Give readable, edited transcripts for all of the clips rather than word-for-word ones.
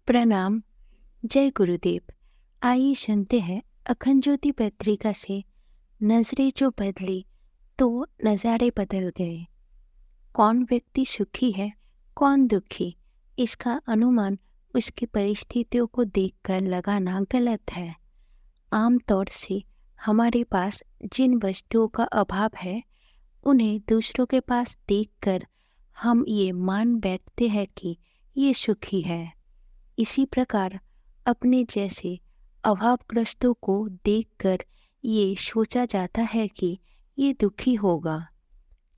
प्रणाम। जय गुरुदेव। आइए सुनते हैं अखंड ज्योति पत्रिका से नजरें जो बदली तो नज़ारे बदल गए। कौन व्यक्ति सुखी है, कौन दुखी, इसका अनुमान उसकी परिस्थितियों को देखकर लगाना गलत है। आमतौर से हमारे पास जिन वस्तुओं का अभाव है, उन्हें दूसरों के पास देखकर हम ये मान बैठते हैं कि ये सुखी है। इसी प्रकार अपने जैसे अभावग्रस्तों को देखकर ये सोचा जाता है कि ये दुखी होगा,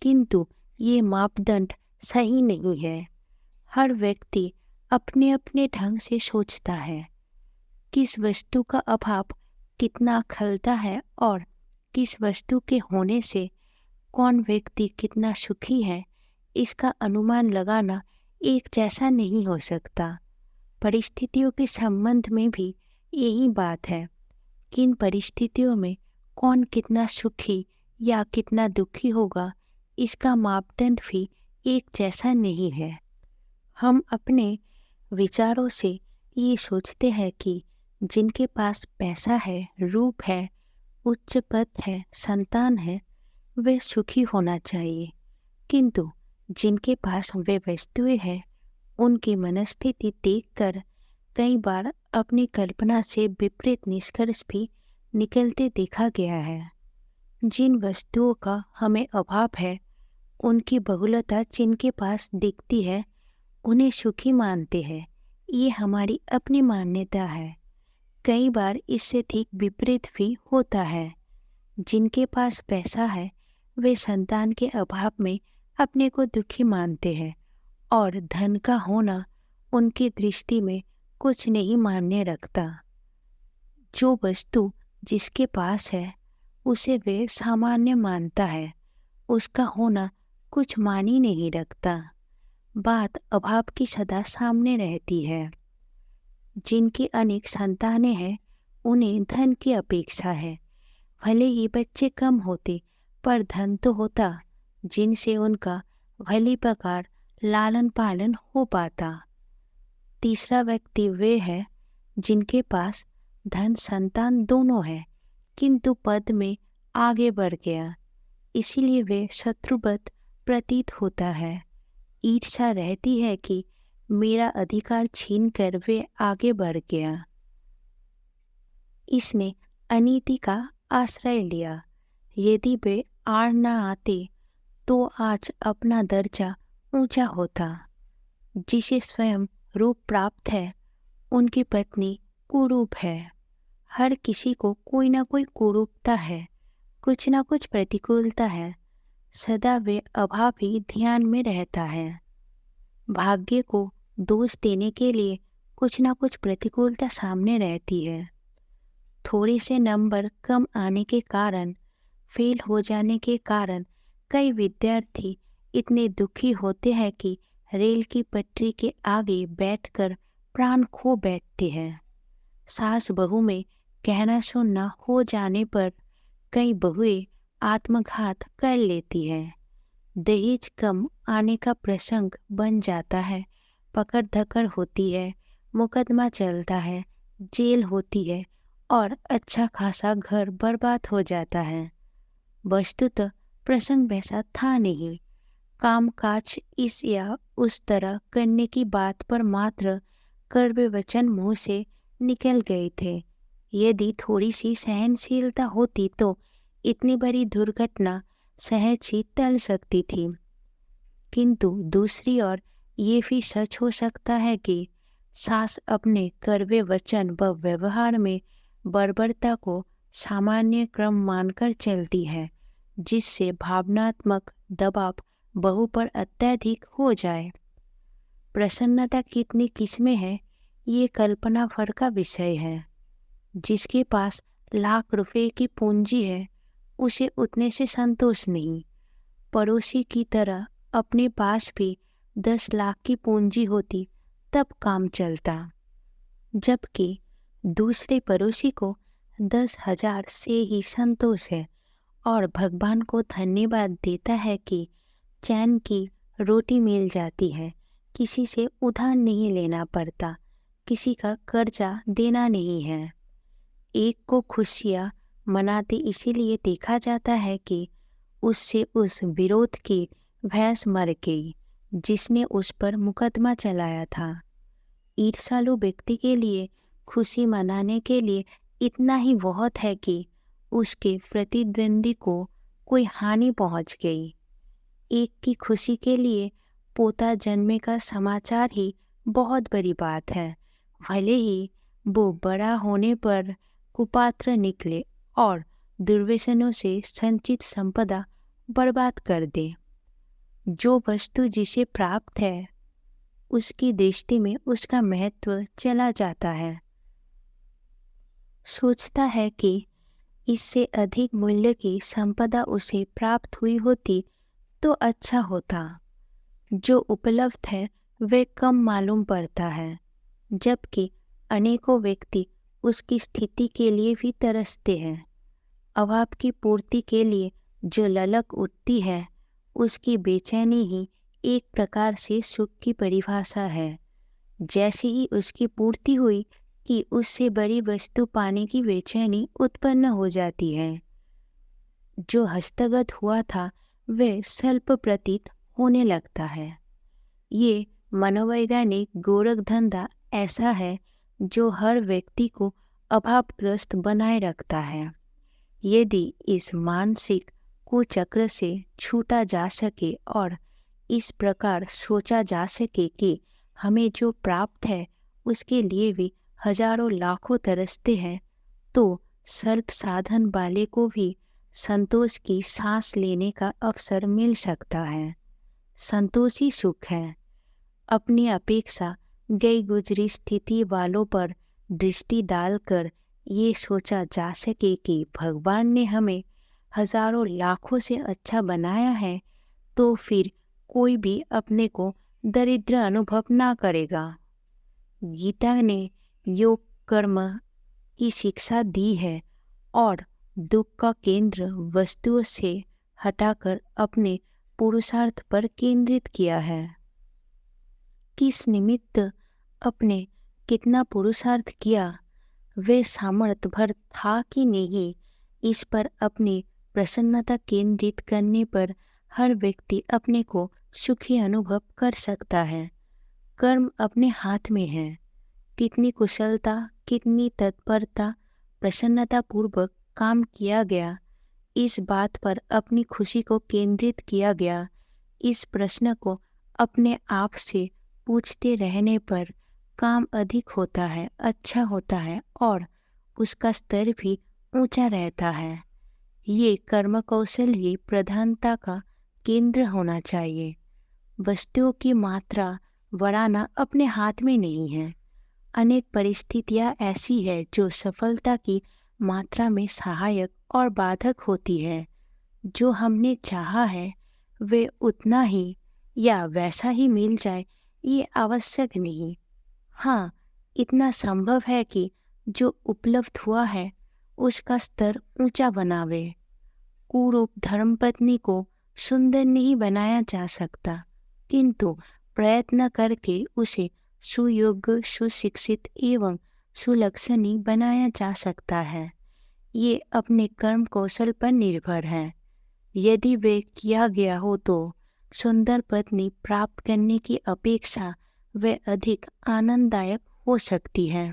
किंतु ये मापदंड सही नहीं है। हर व्यक्ति अपने अपने ढंग से सोचता है। किस वस्तु का अभाव कितना खलता है और किस वस्तु के होने से कौन व्यक्ति कितना सुखी है, इसका अनुमान लगाना एक जैसा नहीं हो सकता। परिस्थितियों के संबंध में भी यही बात है। किन परिस्थितियों में कौन कितना सुखी या कितना दुखी होगा, इसका मापदंड भी एक जैसा नहीं है। हम अपने विचारों से ये सोचते हैं कि जिनके पास पैसा है, रूप है, उच्च पद है, संतान है, वे सुखी होना चाहिए, किंतु जिनके पास वे वस्तुएं हैं, उनकी मनस्थिति देखकर कई बार अपनी कल्पना से विपरीत निष्कर्ष भी निकलते देखा गया है। जिन वस्तुओं का हमें अभाव है, उनकी बहुलता जिनके पास दिखती है, उन्हें सुखी मानते हैं। ये हमारी अपनी मान्यता है। कई बार इससे ठीक विपरीत भी होता है। जिनके पास पैसा है, वे संतान के अभाव में अपने को दुखी मानते हैं और धन का होना उनकी दृष्टि में कुछ नहीं मायने रखता। जो वस्तु जिसके पास है, उसे वे सामान्य मानता है, उसका होना कुछ मानी नहीं रखता। बात अभाव की सदा सामने रहती है। जिनकी अनेक संतानें हैं, उन्हें धन की अपेक्षा है। भले ही बच्चे कम होते, पर धन तो होता, जिनसे उनका भली प्रकार लालन पालन हो पाता। तीसरा व्यक्ति वे है जिनके पास धन संतान दोनों है, किंतु पद में आगे बढ़ गया, इसीलिए वे शत्रुवत प्रतीत होता है। ईर्ष्या रहती है कि मेरा अधिकार छीनकर वे आगे बढ़ गया। इसने अनीति का आश्रय लिया। यदि वे आड़ न आते तो आज अपना दर्जा ऊंचा होता। जिसे स्वयं रूप प्राप्त है, उनकी पत्नी कुरूप है। हर किसी को कोई ना कोई कुरूपता है, कुछ ना कुछ प्रतिकूलता है। सदा वे अभाव ही ध्यान में रहता है। भाग्य को दोष देने के लिए कुछ ना कुछ प्रतिकूलता सामने रहती है। थोड़े से नंबर कम आने के कारण, फेल हो जाने के कारण कई विद्यार्थी इतने दुखी होते हैं कि रेल की पटरी के आगे बैठकर प्राण खो बैठते हैं। सास बहू में कहना सुनना हो जाने पर कई बहुएं आत्मघात कर लेती हैं। दहेज कम आने का प्रसंग बन जाता है, पकड़ धकड़ होती है, मुकदमा चलता है, जेल होती है और अच्छा खासा घर बर्बाद हो जाता है। वस्तुतः प्रसंग वैसा था नहीं। कामकाज इस या उस तरह करने की बात पर मात्र कड़वे वचन मुंह से निकल गए थे। यदि थोड़ी सी सहनशीलता होती तो इतनी बड़ी दुर्घटना सहज ही टल सकती थी। किंतु दूसरी ओर ये भी सच हो सकता है कि सास अपने कड़वे वचन व व्यवहार में बर्बरता को सामान्य क्रम मानकर चलती है, जिससे भावनात्मक दबाव बहू पर अत्यधिक हो जाए। प्रसन्नता कितनी किस्में हैं, ये कल्पना भर का विषय है। जिसके पास लाख रुपए की पूंजी है, उसे उतने से संतोष नहीं। पड़ोसी की तरह अपने पास भी 10 लाख की पूंजी होती तब काम चलता, जबकि दूसरे पड़ोसी को 10,000 से ही संतोष है और भगवान को धन्यवाद देता है कि चैन की रोटी मिल जाती है, किसी से उधार नहीं लेना पड़ता, किसी का कर्जा देना नहीं है। एक को खुशियाँ मनाते इसीलिए देखा जाता है कि उससे उस विरोध की भैंस मर गई जिसने उस पर मुकदमा चलाया था। ईर्ष्यालु व्यक्ति के लिए खुशी मनाने के लिए इतना ही बहुत है कि उसके प्रतिद्वंदी को कोई हानि पहुंच गई। एक की खुशी के लिए पोता जन्मे का समाचार ही बहुत बड़ी बात है, भले ही वो बड़ा होने पर कुपात्र निकले और दुर्व्यसनों से संचित संपदा बर्बाद कर दे। जो वस्तु जिसे प्राप्त है उसकी दृष्टि में उसका महत्व चला जाता है। सोचता है कि इससे अधिक मूल्य की संपदा उसे प्राप्त हुई होती तो अच्छा होता। जो उपलब्ध है वह कम मालूम पड़ता है, जबकि अनेकों व्यक्ति उसकी स्थिति के लिए भी तरसते हैं। अभाव की पूर्ति के लिए जो ललक उठती है उसकी बेचैनी ही एक प्रकार से सुख की परिभाषा है। जैसे ही उसकी पूर्ति हुई कि उससे बड़ी वस्तु पाने की बेचैनी उत्पन्न हो जाती है। जो हस्तगत हुआ था वह स्वल्प प्रतीत होने लगता है। ये मनोवैज्ञानिक गोरखधंधा ऐसा है जो हर व्यक्ति को अभावग्रस्त बनाए रखता है। यदि इस मानसिक कुचक्र से छूटा जा सके और इस प्रकार सोचा जा सके कि हमें जो प्राप्त है उसके लिए भी हजारों लाखों तरसते हैं, तो स्वल्प साधन वाले को भी संतोष की सांस लेने का अवसर मिल सकता है। संतोषी सुख है। अपनी अपेक्षा गई गुजरी स्थिति वालों पर दृष्टि डालकर ये सोचा जा सके कि भगवान ने हमें हजारों लाखों से अच्छा बनाया है, तो फिर कोई भी अपने को दरिद्र अनुभव ना करेगा। गीता ने योग कर्म की शिक्षा दी है और दुख का केंद्र वस्तुओं से हटाकर अपने पुरुषार्थ पर केंद्रित किया है। किस निमित्त अपने कितना पुरुषार्थ किया, वे सामर्थ्य भर था कि नहीं, इस पर अपनी प्रसन्नता केंद्रित करने पर हर व्यक्ति अपने को सुखी अनुभव कर सकता है। कर्म अपने हाथ में है। कितनी कुशलता, कितनी तत्परता, प्रसन्नता पूर्वक काम किया गया, इस बात पर अपनी खुशी को केंद्रित किया गया। इस प्रश्न को अपने आप से पूछते रहने पर काम अधिक होता है, अच्छा होता है और उसका स्तर भी ऊंचा रहता है। ये कर्म कौशल ही प्रधानता का केंद्र होना चाहिए। वस्तुओं की मात्रा बढ़ाना अपने हाथ में नहीं है। अनेक परिस्थितियां ऐसी है जो सफलता की मात्रा में सहायक और बाधक होती है। जो हमने चाहा है वे उतना ही या वैसा ही मिल जाए ये आवश्यक नहीं। हाँ, इतना संभव है कि जो उपलब्ध हुआ है उसका स्तर ऊंचा बनावे। कुरूप धर्मपत्नी को सुंदर नहीं बनाया जा सकता, किंतु प्रयत्न करके उसे सुयोग्य, सुशिक्षित एवं सुलक्षणी बनाया जा सकता है। ये अपने कर्म कौशल पर निर्भर है। यदि वे किया गया हो तो सुंदर पत्नी प्राप्त करने की अपेक्षा वे अधिक आनंददायक हो सकती है।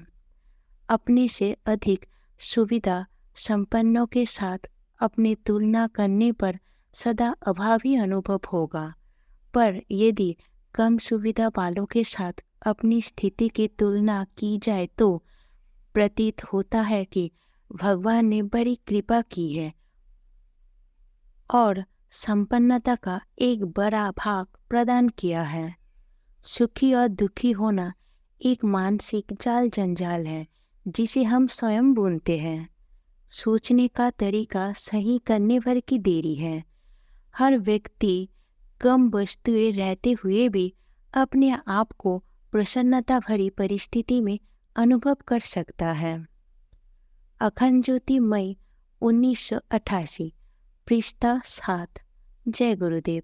अपने से अधिक सुविधा संपन्नों के साथ अपनी तुलना करने पर सदा अभावी अनुभव होगा, पर यदि कम सुविधा वालों के साथ अपनी स्थिति की तुलना की जाए तो प्रतीत होता है कि भगवान ने बड़ी कृपा की है और संपन्नता का एक बड़ा भाग प्रदान किया है। सुखी और दुखी होना एक मानसिक जाल जंजाल है जिसे हम स्वयं बुनते हैं। सोचने का तरीका सही करने भर की देरी है। हर व्यक्ति कम वस्तुएं रहते हुए भी अपने आप को प्रसन्नता भरी परिस्थिति में अनुभव कर सकता है। अखंड ज्योति मई 1988, पृष्ठा 7। जय गुरुदेव।